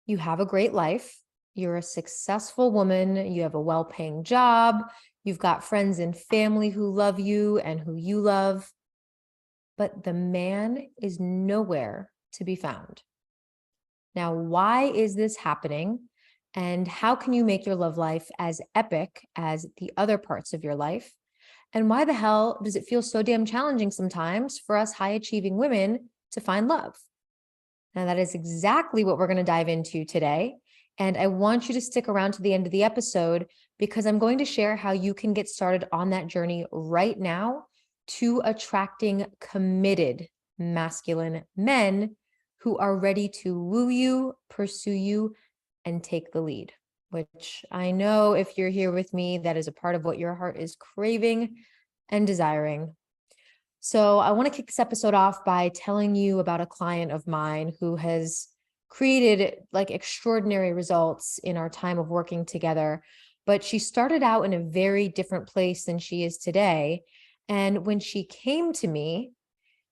you have a great life, you're a successful woman, you have a well-paying job, you've got friends and family who love you and who you love, but the man is nowhere to be found. Now, why is this happening? And how can you make your love life as epic as the other parts of your life? And why the hell does it feel so damn challenging sometimes for us high achieving women to find love? Now, that is exactly what we're going to dive into today. And I want you to stick around to the end of the episode because I'm going to share how you can get started on that journey right now to attracting committed masculine men who are ready to woo you, pursue you, and take the lead, which I know if you're here with me, that is a part of what your heart is craving and desiring. So I want to kick this episode off by telling you about a client of mine who has created like extraordinary results in our time of working together. But she started out in a very different place than she is today. And when she came to me,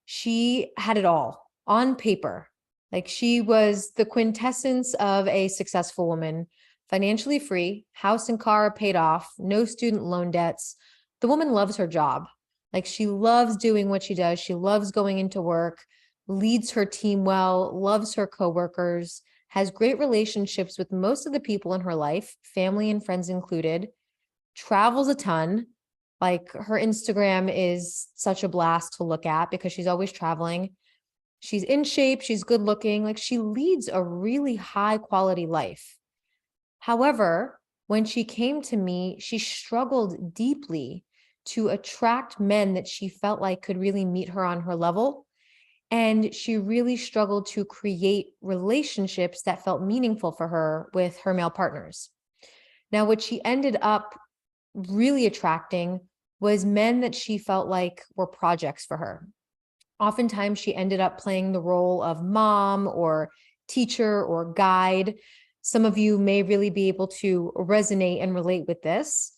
she had it all on paper. Like she was the quintessence of a successful woman, financially free, house and car paid off, no student loan debts. The woman loves her job. Like she loves doing what she does. She loves going into work, leads her team well, loves her coworkers, has great relationships with most of the people in her life, family and friends included, travels a ton. Like her Instagram is such a blast to look at because she's always traveling. She's in shape, she's good looking, like she leads a really high quality life. However, when she came to me, she struggled deeply to attract men that she felt like could really meet her on her level. And she really struggled to create relationships that felt meaningful for her with her male partners. Now, what she ended up really attracting was men that she felt like were projects for her. Oftentimes, she ended up playing the role of mom or teacher or guide. Some of you may really be able to resonate and relate with this.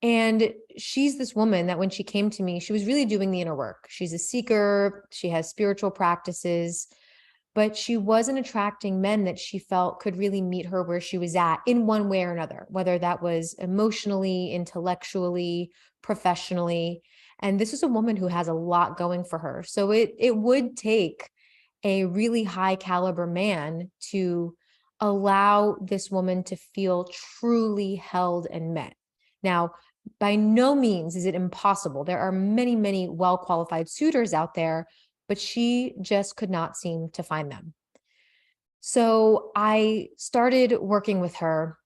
And she's this woman that when she came to me, she was really doing the inner work. She's a seeker, she has spiritual practices, but she wasn't attracting men that she felt could really meet her where she was at in one way or another, whether that was emotionally, intellectually, professionally. And this is a woman who has a lot going for her. So it would take a really high caliber man to allow this woman to feel truly held and met. Now, by no means is it impossible. There are many, many well-qualified suitors out there, but she just could not seem to find them. So I started working with her.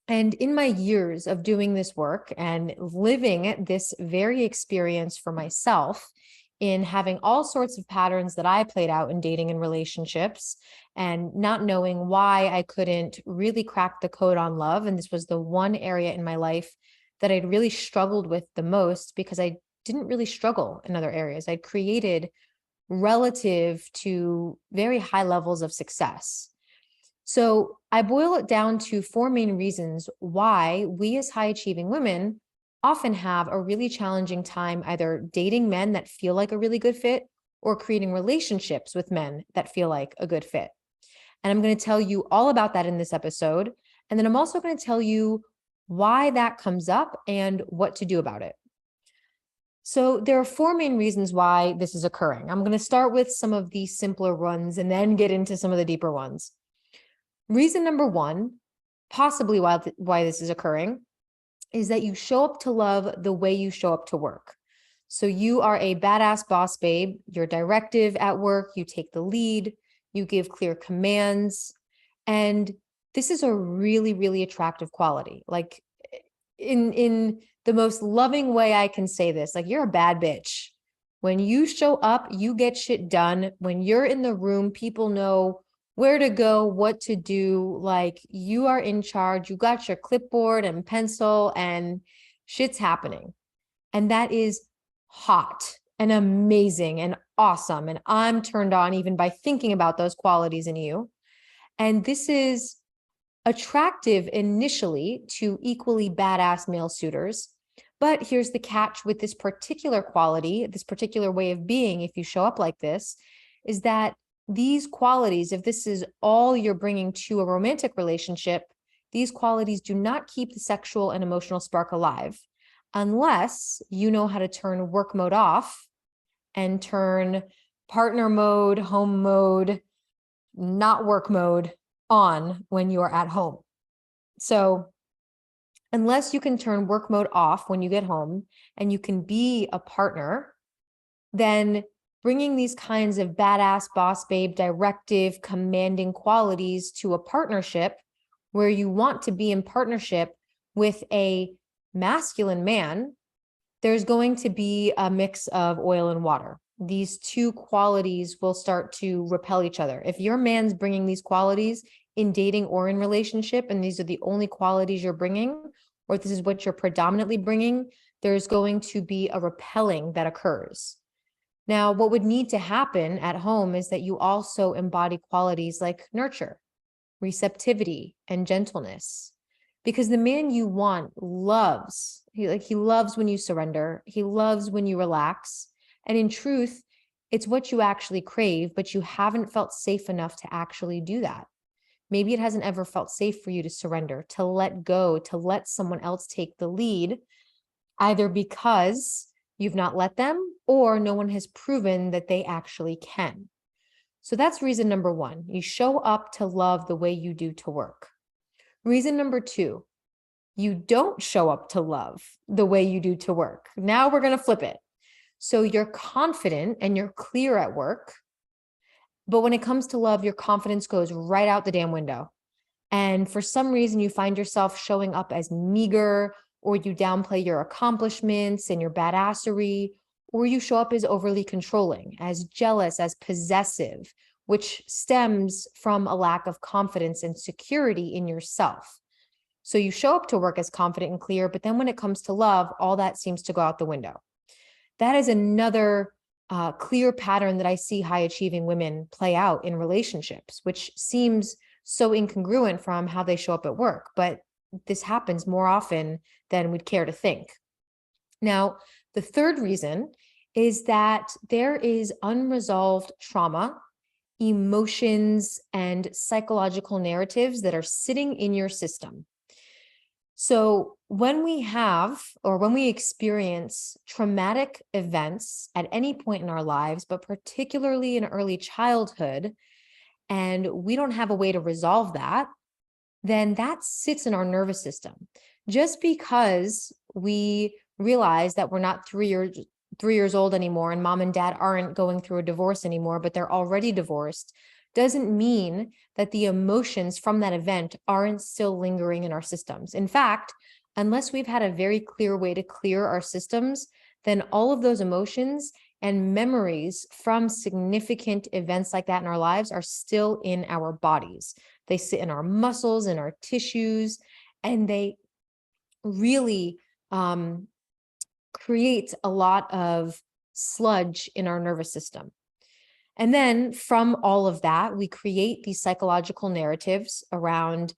And in my years of doing this work and living this very experience for myself, in having all sorts of patterns that I played out in dating and relationships, and not knowing why I couldn't really crack the code on love. And this was the one area in my life that I'd really struggled with the most because I didn't really struggle in other areas. I'd created relative to very high levels of success. So I boil it down to four main reasons why we as high achieving women often have a really challenging time either dating men that feel like a really good fit or creating relationships with men that feel like a good fit. And I'm going to tell you all about that in this episode. And then I'm also going to tell you why that comes up and what to do about it. So there are four main reasons why this is occurring. I'm going to start with some of the simpler ones and then get into some of the deeper ones. Reason number one, possibly why this is occurring, is that you show up to love the way you show up to work. So you are a badass boss babe. You're directive at work. You take the lead. You give clear commands. And this is a really, really attractive quality. Like in the most loving way I can say this, like you're a bad bitch. When you show up, you get shit done. When you're in the room, people know where to go, what to do. Like you are in charge. You got your clipboard and pencil and shit's happening. And that is hot and amazing and awesome. And I'm turned on even by thinking about those qualities in you. And this is attractive initially to equally badass male suitors. But here's the catch with this particular quality, this particular way of being, if you show up like this, is that these qualities, if this is all you're bringing to a romantic relationship, these qualities do not keep the sexual and emotional spark alive unless you know how to turn work mode off and turn partner mode, home mode, not work mode on when you are at home. So unless you can turn work mode off when you get home and you can be a partner, then bringing these kinds of badass boss babe, directive, commanding qualities to a partnership where you want to be in partnership with a masculine man, there's going to be a mix of oil and water. These two qualities will start to repel each other. If your man's bringing these qualities in dating or in relationship, and these are the only qualities you're bringing, or this is what you're predominantly bringing, there's going to be a repelling that occurs. Now, what would need to happen at home is that you also embody qualities like nurture, receptivity, and gentleness. Because the man you want loves, he loves when you surrender. He loves when you relax. And in truth, it's what you actually crave, but you haven't felt safe enough to actually do that. Maybe it hasn't ever felt safe for you to surrender, to let go, to let someone else take the lead, either because you've not let them or no one has proven that they actually can. So that's reason number one. You show up to love the way you do to work. Reason number two, you don't show up to love the way you do to work. Now we're going to flip it. So you're confident and you're clear at work, but when it comes to love, your confidence goes right out the damn window. And for some reason, you find yourself showing up as meager, or you downplay your accomplishments and your badassery, or you show up as overly controlling, as jealous, as possessive, which stems from a lack of confidence and security in yourself. So you show up to work as confident and clear, but then when it comes to love, all that seems to go out the window. That is another clear pattern that I see high achieving women play out in relationships, which seems so incongruent from how they show up at work, but this happens more often than we'd care to think. Now, the third reason is that there is unresolved trauma, emotions, and psychological narratives that are sitting in your system. So when we have, or when we experience traumatic events at any point in our lives, but particularly in early childhood, and we don't have a way to resolve that, then that sits in our nervous system. Just because we realize that we're not 3 years old anymore and mom and dad aren't going through a divorce anymore, but they're already divorced, doesn't mean that the emotions from that event aren't still lingering in our systems. In fact, unless we've had a very clear way to clear our systems, then all of those emotions and memories from significant events like that in our lives are still in our bodies. They sit in our muscles, in our tissues, and they really create a lot of sludge in our nervous system. And then from all of that, we create these psychological narratives around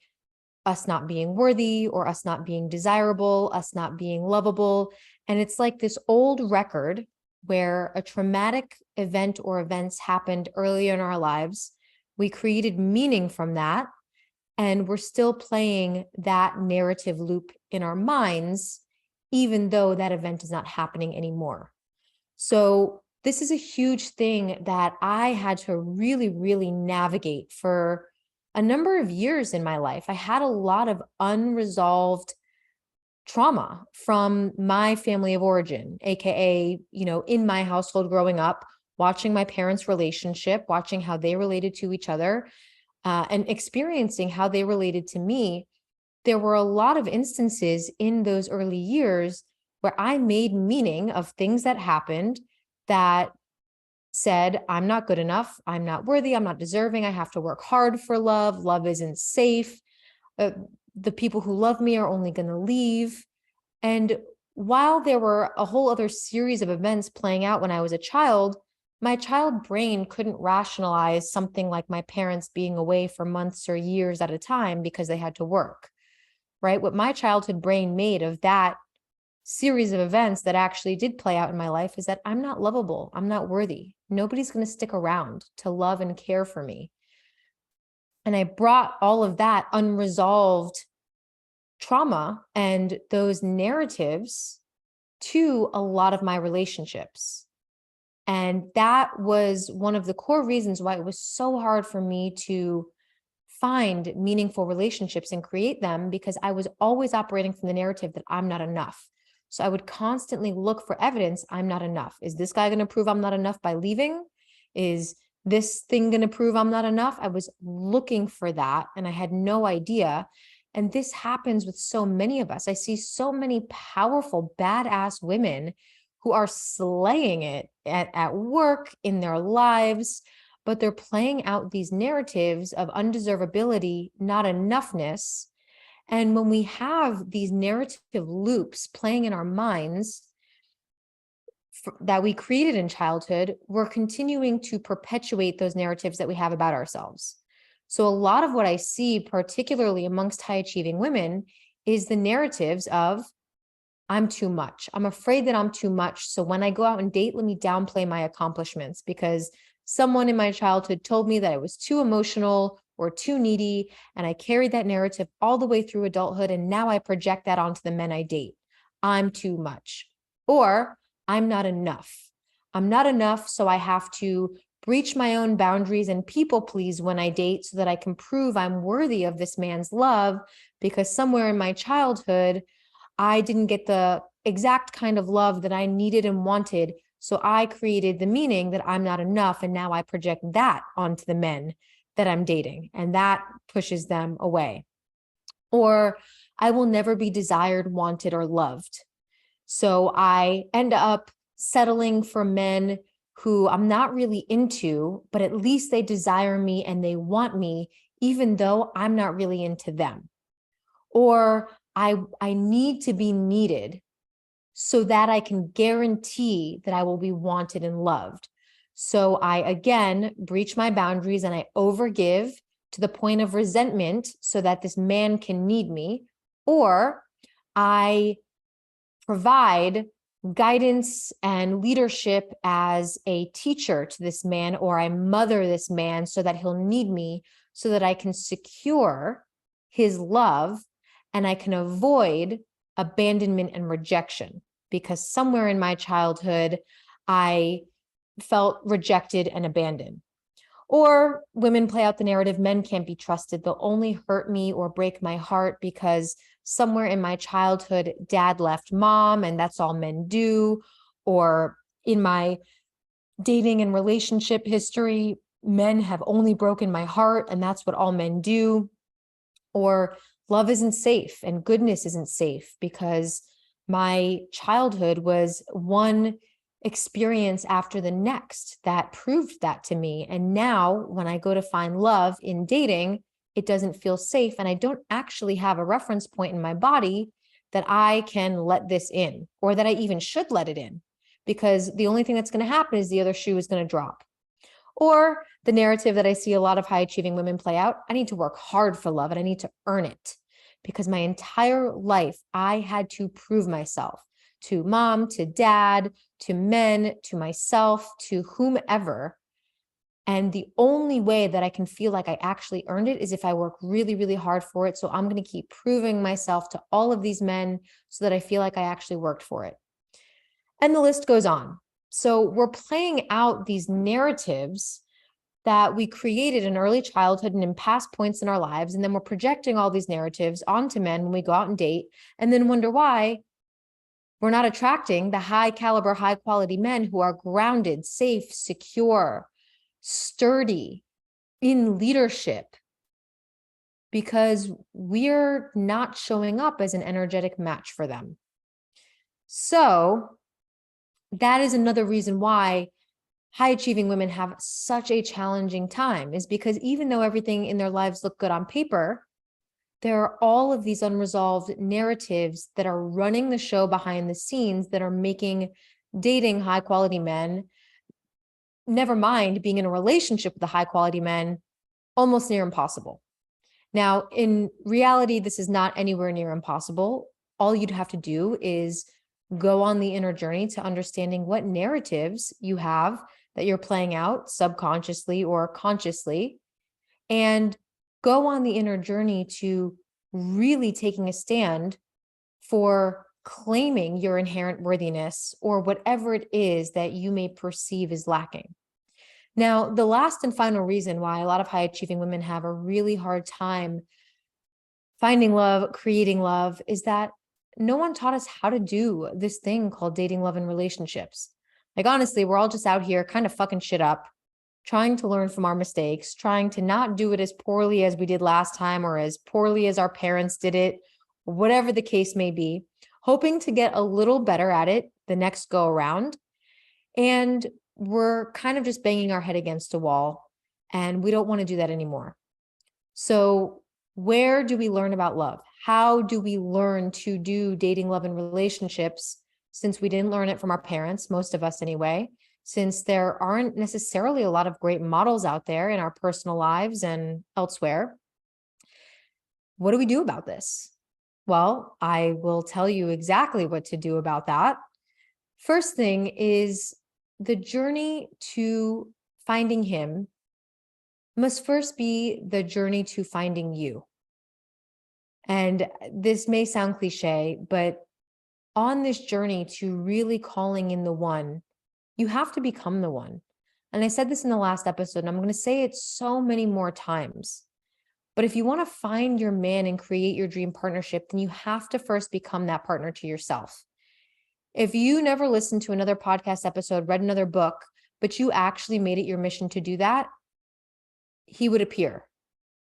us not being worthy or us not being desirable, us not being lovable. And it's like this old record where a traumatic event or events happened early in our lives. We created meaning from that, and we're still playing that narrative loop in our minds, even though that event is not happening anymore. So this is a huge thing that I had to really, really navigate for a number of years in my life. I had a lot of unresolved trauma from my family of origin, AKA, in my household growing up, watching my parents' relationship, watching how they related to each other, and experiencing how they related to me. There were a lot of instances in those early years where I made meaning of things that happened that said, I'm not good enough, I'm not worthy, I'm not deserving, I have to work hard for love, love isn't safe, the people who love me are only going to leave. And while there were a whole other series of events playing out when I was a child, my child brain couldn't rationalize something like my parents being away for months or years at a time because they had to work, right? What my childhood brain made of that series of events that actually did play out in my life is that I'm not lovable. I'm not worthy. Nobody's going to stick around to love and care for me. And I brought all of that unresolved trauma and those narratives to a lot of my relationships. And that was one of the core reasons why it was so hard for me to find meaningful relationships and create them, because I was always operating from the narrative that I'm not enough. So I would constantly look for evidence I'm not enough. Is this guy going to prove I'm not enough by leaving? Is this thing going to prove I'm not enough? I was looking for that and I had no idea. And this happens with so many of us. I see so many powerful, badass women who are slaying it at work, in their lives, but they're playing out these narratives of undesirability, not enoughness. And when we have these narrative loops playing in our minds that we created in childhood, we're continuing to perpetuate those narratives that we have about ourselves. So a lot of what I see, particularly amongst high achieving women, is the narratives of, I'm too much. I'm afraid that I'm too much. So when I go out and date, let me downplay my accomplishments because someone in my childhood told me that I was too emotional or too needy. And I carried that narrative all the way through adulthood. And now I project that onto the men I date. I'm too much. Or I'm not enough. I'm not enough. So I have to breach my own boundaries and people please when I date so that I can prove I'm worthy of this man's love, because somewhere in my childhood, I didn't get the exact kind of love that I needed and wanted. So I created the meaning that I'm not enough. And now I project that onto the men that I'm dating, and that pushes them away. Or I will never be desired, wanted, or loved. So I end up settling for men who I'm not really into, but at least they desire me and they want me, even though I'm not really into them. Or I need to be needed so that I can guarantee that I will be wanted and loved. So I, again, breach my boundaries and I overgive to the point of resentment so that this man can need me. Or I provide guidance and leadership as a teacher to this man, or I mother this man so that he'll need me, so that I can secure his love and I can avoid abandonment and rejection, because somewhere in my childhood, I felt rejected and abandoned. Or women play out the narrative, men can't be trusted. They'll only hurt me or break my heart because somewhere in my childhood, dad left mom and that's all men do. Or in my dating and relationship history, men have only broken my heart and that's what all men do. Or love isn't safe and goodness isn't safe because my childhood was one experience after the next that proved that to me. And now when I go to find love in dating, it doesn't feel safe. And I don't actually have a reference point in my body that I can let this in, or that I even should let it in, because the only thing that's going to happen is the other shoe is going to drop. Or the narrative that I see a lot of high achieving women play out, I need to work hard for love and I need to earn it, because my entire life, I had to prove myself to mom, to dad, to men, to myself, to whomever. And the only way that I can feel like I actually earned it is if I work really, really hard for it. So I'm going to keep proving myself to all of these men so that I feel like I actually worked for it. And the list goes on. So we're playing out these narratives that we created in early childhood and in past points in our lives. And then we're projecting all these narratives onto men when we go out and date, and then wonder why we're not attracting the high caliber, high quality men who are grounded, safe, secure, sturdy, in leadership, because we're not showing up as an energetic match for them. So that is another reason why high achieving women have such a challenging time, is because even though everything in their lives look good on paper, there are all of these unresolved narratives that are running the show behind the scenes that are making dating high quality men, never mind being in a relationship with a high quality men, almost near impossible. Now, in reality, this is not anywhere near impossible. All you'd have to do is go on the inner journey to understanding what narratives you have that you're playing out subconsciously or consciously, and go on the inner journey to really taking a stand for claiming your inherent worthiness or whatever it is that you may perceive is lacking. Now, the last and final reason why a lot of high achieving women have a really hard time finding love, creating love, is that no one taught us how to do this thing called dating, love, and relationships. Like, honestly, we're all just out here kind of fucking shit up, trying to learn from our mistakes, trying to not do it as poorly as we did last time or as poorly as our parents did it, whatever the case may be, hoping to get a little better at it the next go around. And we're kind of just banging our head against a wall, and we don't want to do that anymore. So where do we learn about love? How do we learn to do dating, love, and relationships, since we didn't learn it from our parents, most of us anyway, since there aren't necessarily a lot of great models out there in our personal lives and elsewhere? What do we do about this? Well, I will tell you exactly what to do about that. First thing is, the journey to finding him must first be the journey to finding you. And this may sound cliche, but on this journey to really calling in the one, you have to become the one. And I said this in the last episode, and I'm going to say it so many more times. But if you want to find your man and create your dream partnership, then you have to first become that partner to yourself. If you never listened to another podcast episode, read another book, but you actually made it your mission to do that, he would appear.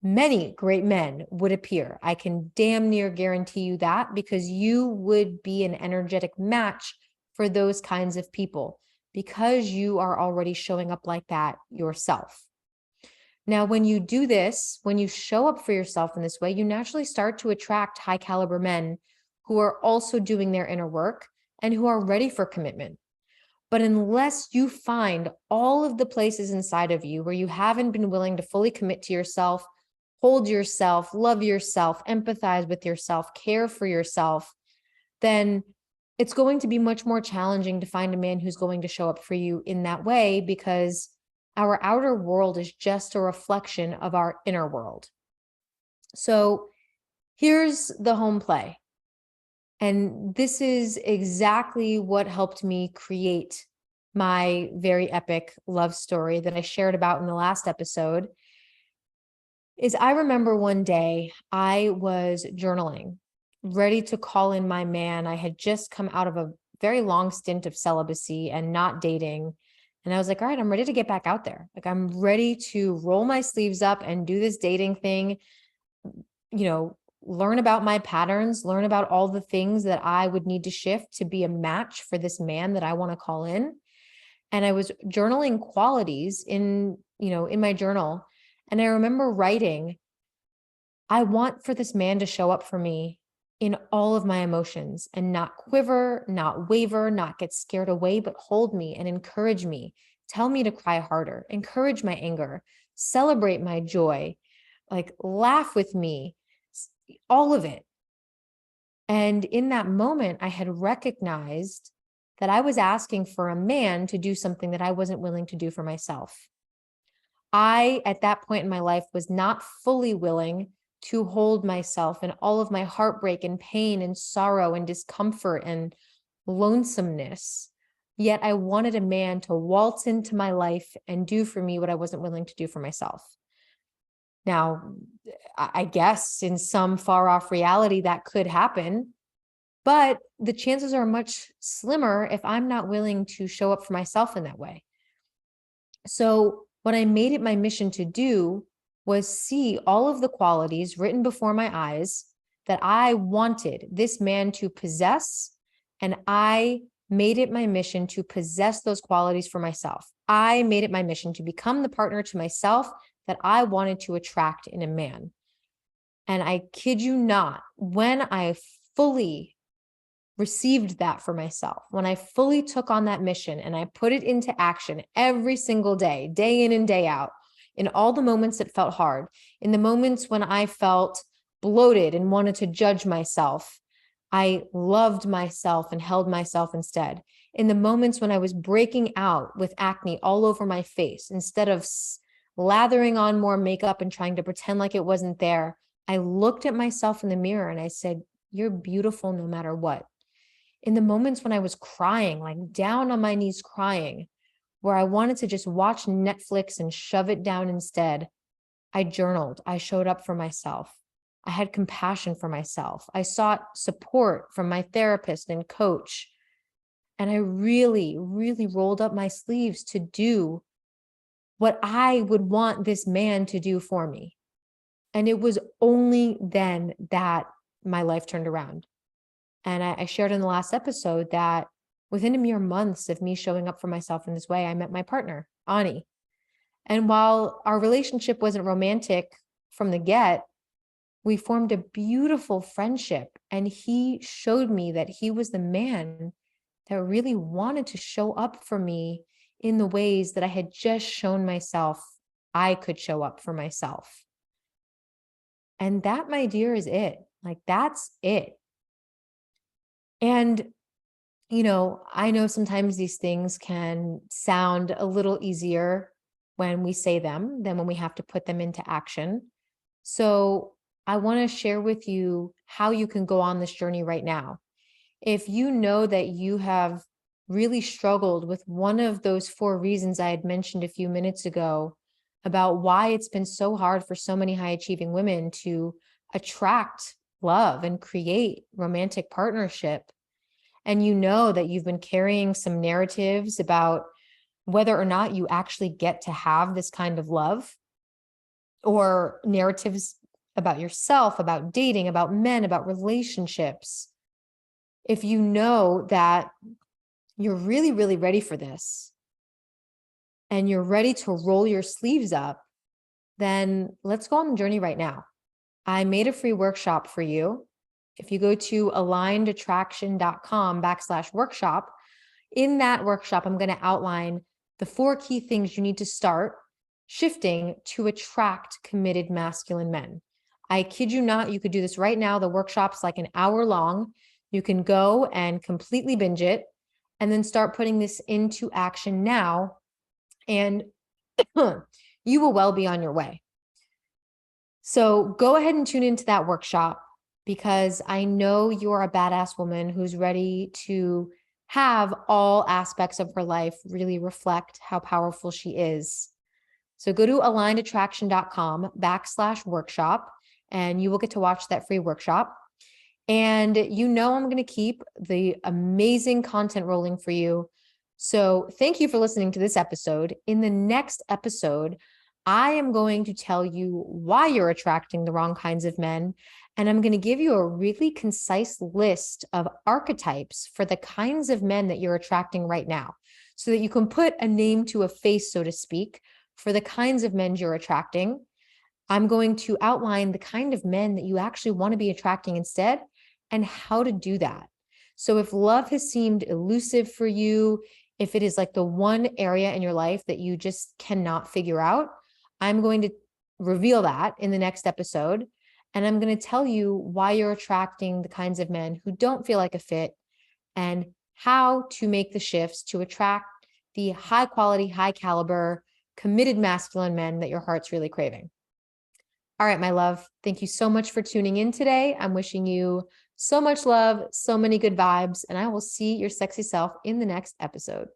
Many great men would appear. I can damn near guarantee you that, because you would be an energetic match for those kinds of people, because you are already showing up like that yourself. Now, when you do this, when you show up for yourself in this way, you naturally start to attract high caliber men who are also doing their inner work and who are ready for commitment. But unless you find all of the places inside of you where you haven't been willing to fully commit to yourself, hold yourself, love yourself, empathize with yourself, care for yourself, then it's going to be much more challenging to find a man who's going to show up for you in that way, because our outer world is just a reflection of our inner world. So here's the home play. And this is exactly what helped me create my very epic love story that I shared about in the last episode. Is I remember one day I was journaling, ready to call in my man. I had just come out of a very long stint of celibacy and not dating. And I was like, all right, I'm ready to get back out there. Like, I'm ready to roll my sleeves up and do this dating thing, learn about my patterns, learn about all the things that I would need to shift to be a match for this man that I want to call in. And I was journaling qualities in my journal. And I remember writing, I want for this man to show up for me in all of my emotions and not quiver, not waver, not get scared away, but hold me and encourage me, tell me to cry harder, encourage my anger, celebrate my joy, like laugh with me, all of it. And in that moment, I had recognized that I was asking for a man to do something that I wasn't willing to do for myself. I, at that point in my life, was not fully willing to hold myself and all of my heartbreak and pain and sorrow and discomfort and lonesomeness. Yet I wanted a man to waltz into my life and do for me what I wasn't willing to do for myself. Now, I guess in some far off reality that could happen, but the chances are much slimmer if I'm not willing to show up for myself in that way. So what I made it my mission to do was see all of the qualities written before my eyes that I wanted this man to possess, and I made it my mission to possess those qualities for myself. I made it my mission to become the partner to myself that I wanted to attract in a man. And I kid you not, when I fully received that for myself, when I fully took on that mission and I put it into action every single day, day in and day out, in all the moments that felt hard, in the moments when I felt bloated and wanted to judge myself, I loved myself and held myself instead. In the moments when I was breaking out with acne all over my face, instead of lathering on more makeup and trying to pretend like it wasn't there, I looked at myself in the mirror and I said, "You're beautiful no matter what." In the moments when I was crying, like down on my knees crying, where I wanted to just watch Netflix and shove it down instead, I journaled. I showed up for myself. I had compassion for myself. I sought support from my therapist and coach. And I really, really rolled up my sleeves to do what I would want this man to do for me. And it was only then that my life turned around. And I shared in the last episode that within a mere months of me showing up for myself in this way, I met my partner, Ani. And while our relationship wasn't romantic from the get, we formed a beautiful friendship. And he showed me that he was the man that really wanted to show up for me in the ways that I had just shown myself I could show up for myself. And that, my dear, is it. Like, that's it. And, I know sometimes these things can sound a little easier when we say them than when we have to put them into action. So I want to share with you how you can go on this journey right now. If you know that you have really struggled with one of those 4 reasons I had mentioned a few minutes ago about why it's been so hard for so many high achieving women to attract love and create romantic partnership, and you know that you've been carrying some narratives about whether or not you actually get to have this kind of love, or narratives about yourself, about dating, about men, about relationships. If you know that you're really, really ready for this and you're ready to roll your sleeves up, then let's go on the journey right now. I made a free workshop for you. If you go to alignedattraction.com/workshop, in that workshop, I'm going to outline the 4 key things you need to start shifting to attract committed masculine men. I kid you not, you could do this right now. The workshop's like an hour long. You can go and completely binge it and then start putting this into action now. And you will well be on your way. So go ahead and tune into that workshop, because I know you're a badass woman who's ready to have all aspects of her life really reflect how powerful she is. So go to alignedattraction.com/workshop, and you will get to watch that free workshop. And I'm going to keep the amazing content rolling for you. So thank you for listening to this episode. In the next episode, I am going to tell you why you're attracting the wrong kinds of men. And I'm going to give you a really concise list of archetypes for the kinds of men that you're attracting right now, so that you can put a name to a face, so to speak, for the kinds of men you're attracting. I'm going to outline the kind of men that you actually want to be attracting instead and how to do that. So if love has seemed elusive for you, if it is like the one area in your life that you just cannot figure out, I'm going to reveal that in the next episode. And I'm going to tell you why you're attracting the kinds of men who don't feel like a fit, and how to make the shifts to attract the high quality, high caliber, committed masculine men that your heart's really craving. All right, my love, thank you so much for tuning in today. I'm wishing you so much love, so many good vibes, and I will see your sexy self in the next episode.